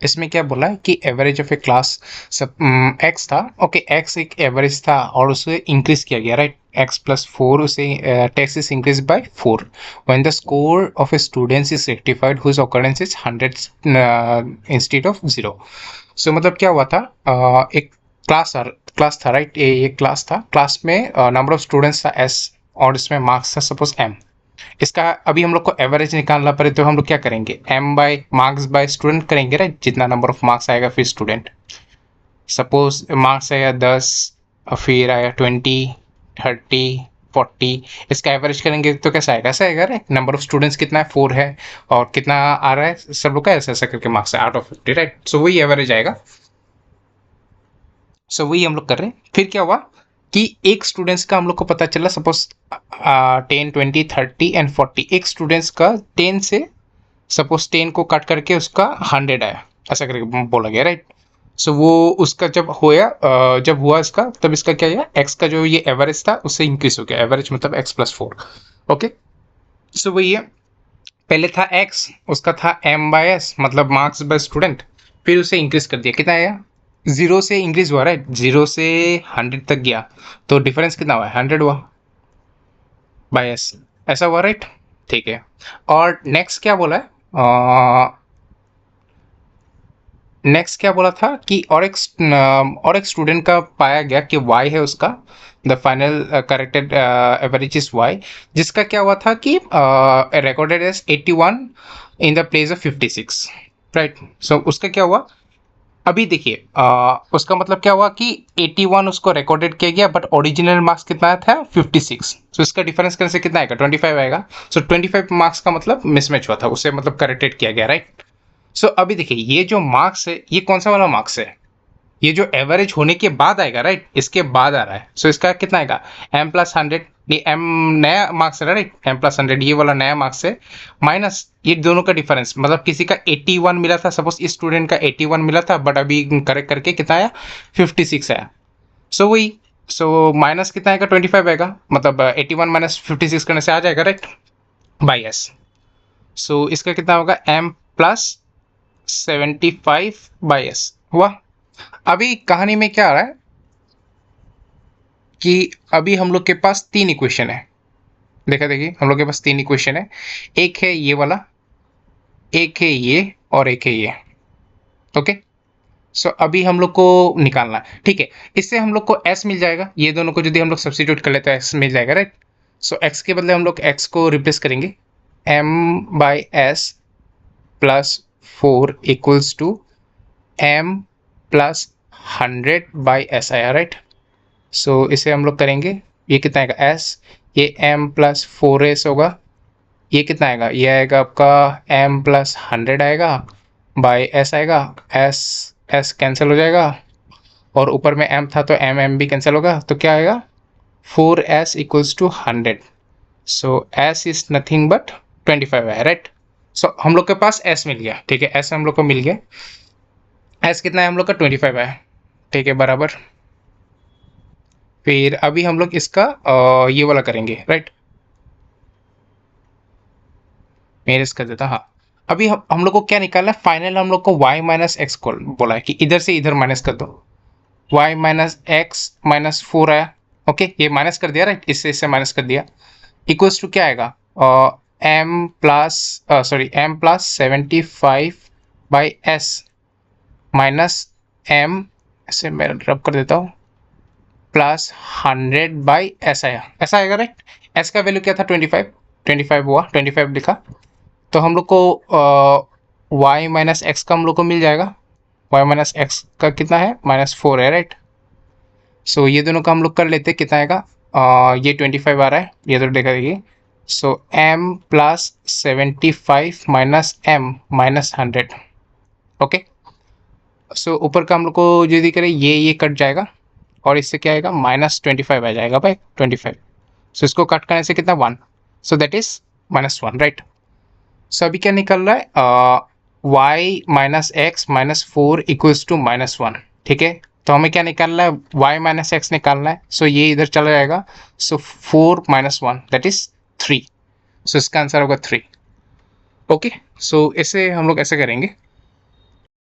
इसमें क्या बोला है कि एवरेज ऑफ ए क्लास सब एक्स था, ओके एक्स एक एवरेज था और उसे इंक्रीज किया गया, राइट, एक्स प्लस फोर उसे x is increase by four when the score of a students is rectified whose occurrence is 100 instead of 0। So मतलब क्या हुआ था, एक क्लास था राइट, ये क्लास था, क्लास में नंबर ऑफ स्टूडेंट्स था एस और इसमें मार्क्स था सपोज एम। इसका अभी हम लोग को एवरेज निकालना पड़े तो हम लोग क्या करेंगे, m by marks by student करेंगे, राइट, जितना नंबर ऑफ मार्क्स आएगा फिर स्टूडेंट। सपोज मार्क्स आया 10, फिर आया 20, 30, 40, इसका एवरेज करेंगे तो कैसा आएगा, ऐसा आएगा, राइट, नंबर ऑफ स्टूडेंट्स कितना है 4 है और कितना आ रहा है सब लोग का ऐसा ऐसा करके मार्क्स है आउट ऑफ 50, राइट, सो वही एवरेज आएगा। सो वही हम लोग कर रहे हैं। फिर क्या हुआ कि एक स्टूडेंट्स का हम लोग को पता चला, सपोज 10, 20, 30 एंड 40, एक स्टूडेंट्स का 10 से सपोज 10 को कट करके उसका 100 आया, ऐसा करके बोला गया, राइट। सो वो उसका जब हुआ इसका, तब इसका क्या हुआ, एक्स का जो ये एवरेज था उससे इंक्रीज हो गया, एवरेज मतलब एक्स प्लस फोर। ओके, सो वही है, पहले था एक्स, उसका था एम बाय एस मतलब मार्क्स बाय स्टूडेंट, फिर उसे इंक्रीज कर दिया, कितना आया, जीरो से इंक्रीज हुआ, राइट, जीरो से 100 तक गया, तो डिफरेंस कितना हुआ, 100 हुआ बाय एस, ऐसा हुआ, राइट, ठीक है। और नेक्स्ट क्या बोला है, नेक्स्ट क्या बोला था कि और एक स्टूडेंट का पाया गया कि y है उसका, the final corrected average is y, जिसका क्या हुआ था कि recorded as 81 in the place of 56, right. So उसका क्या हुआ, अभी देखिए उसका मतलब क्या हुआ कि 81 उसको रिकॉर्डेड किया गया बट ओरिजिनल मार्क्स कितना था 56, सो इसका डिफरेंस करने से कितना आएगा 25 आएगा। सो 25 मार्क्स का मतलब मिसमैच हुआ था, उसे मतलब करेक्टेड किया गया, राइट। सो अभी देखिए ये जो मार्क्स है ये कौन सा वाला मार्क्स है, ये जो एवरेज होने के बाद आएगा, राइट, इसके बाद आ रहा है। सो इसका कितना आएगा, एम प्लस 100, ये एम नया मार्क्स है, राइट, एम प्लस 100 ये वाला नया मार्क्स है, माइनस ये दोनों का डिफरेंस, मतलब किसी का 81 मिला था, सपोज इस स्टूडेंट का 81 मिला था बट अभी करेक्ट करके कितना आया 56 आया। सो वही, सो माइनस कितना आएगा 25 आएगा, मतलब 81 माइनस 56 करने से आ जाएगा, राइट, बाई एस। सो इसका कितना होगा, एम प्लस 75/s हुआ। अभी कहानी में क्या आ रहा है कि अभी हम लोग के पास तीन इक्वेशन है, देखिए हम लोग के पास तीन इक्वेशन है, एक है ये वाला, एक है ये और एक है ये। ओके, सो अभी हम लोग को निकालना है, ठीक है, इससे हम लोग को s मिल जाएगा, ये दोनों को यदि हम लोग सब्स्टिट्यूट कर लेते हैं s मिल जाएगा, राइट। सो x के बदले हम लोग x को रिप्लेस करेंगे, m/s plus 4 equals to m plus 100/s आया, राइट। सो इसे हम लोग करेंगे, ये कितना आएगा s, ये m प्लस 4s होगा, ये कितना आएगा, ये आएगा आपका m प्लस 100 आएगा बाय s आएगा, s कैंसिल हो जाएगा और ऊपर में m था तो m भी कैंसिल होगा, तो क्या आएगा 4s equals to 100। So s is nothing but 25 है, राइट। सो हम लोग के पास s मिल गया, ठीक है, s हम लोग को मिल गया, s कितना है हम लोग का 25 है, ठीक है, बराबर। फिर अभी हम लोग इसका ये वाला करेंगे, राइट, मैं कर देता, हाँ। अभी हम लोग को क्या निकालना है, फाइनल हम लोग को y माइनस एक्स को बोला है कि इधर से इधर माइनस कर दो, y माइनस एक्स माइनस 4 आया, ओके, ये माइनस कर दिया, राइट, इससे माइनस कर दिया, इक्वल्स टू क्या आएगा, m plus 75/s minus m, ऐसे मैं रब कर देता हूँ, प्लस 100/s आया, ऐसा आएगा, राइट। s का वैल्यू क्या था 25 हुआ, 25 लिखा, तो हम लोग को y माइनस एक्स का हम लोग को मिल जाएगा, y माइनस एक्स का कितना है -4 है, राइट। सो ये दोनों का हम लोग कर लेते, कितना आएगा, ये 25 आ रहा है, ये तो देखा देखिए, so m plus 75 minus m minus 100, okay. So ऊपर का हम लोग को यदि करें ये कट जाएगा और इससे क्या आएगा -25 आ जाएगा भाई 25, सो इसको कट करने से कितना 1, so that is -1, right. So अभी क्या निकल रहा है, y minus x minus 4 equals to -1, ठीक है, तो हमें क्या निकालना है, y माइनस एक्स निकालना है, सो ये इधर चला जाएगा, सो 4 माइनस 1 दैट इज 3, सो इसका आंसर होगा 3, ओके। सो ऐसे हम लोग ऐसे करेंगे।